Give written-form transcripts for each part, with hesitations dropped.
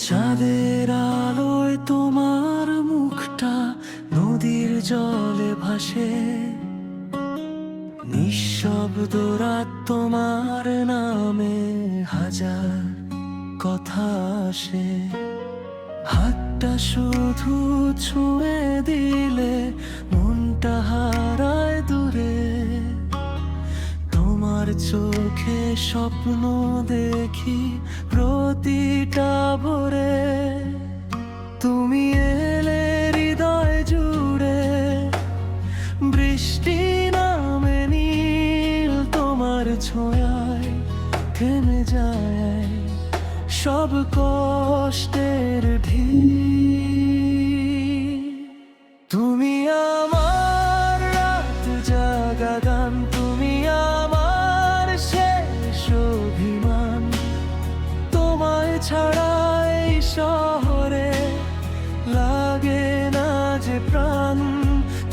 চাঁদের আলোয় তোমার মুখটা নদীর জলে ভাসে, নিঃশব্দ রাত তোমার নামে হাজার কথা আসে। হাতটা শুধু ছুঁয়ে দিলে মনটা হারায় দূরে, তোমার চোখে স্বপ্ন দেখি প্রতিটা ভোরে। তুমি এলে হৃদয় জুড়ে, বৃষ্টি নামে নীল তোমার ছোঁয়ায় থেমে যায় সব কষ্টের ঢিল। তুমি আমার রাত জাগা গান, তুমি আমার শেষ অভিমান। তোমায় ছাড়া এই শহরে লাগে না যে প্রাণ।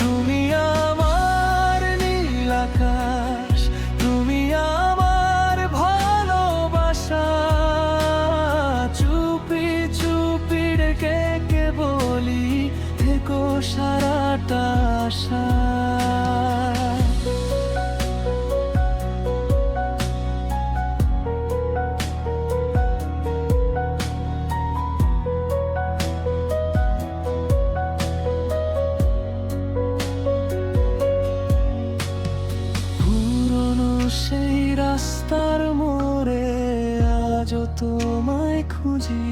তুমি আমার নীল আকাশ, তুমি আমার ভালোবাসা। চুপি চুপি ডেকে কে বলি থেকো সারাটা আশা। সেই রাস্তার মোড়ে আজও তোমায় খুঁজি,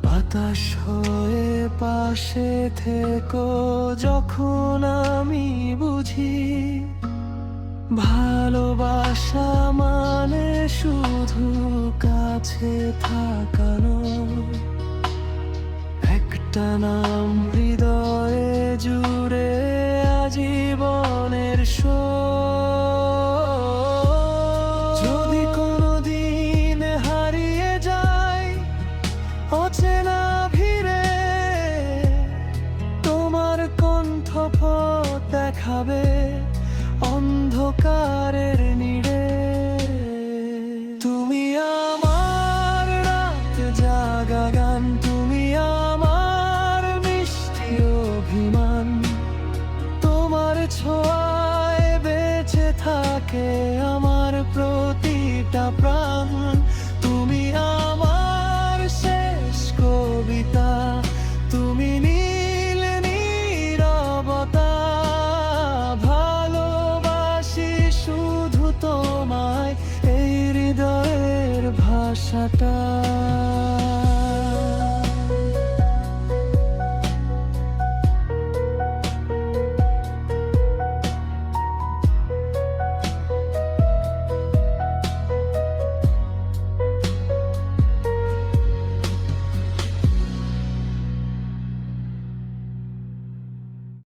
বাতাস হয়ে পাশে থেকো যখন আমি বুঝি। ভালোবাসা মানে শুধু কাছে থাকানো, একটা নাম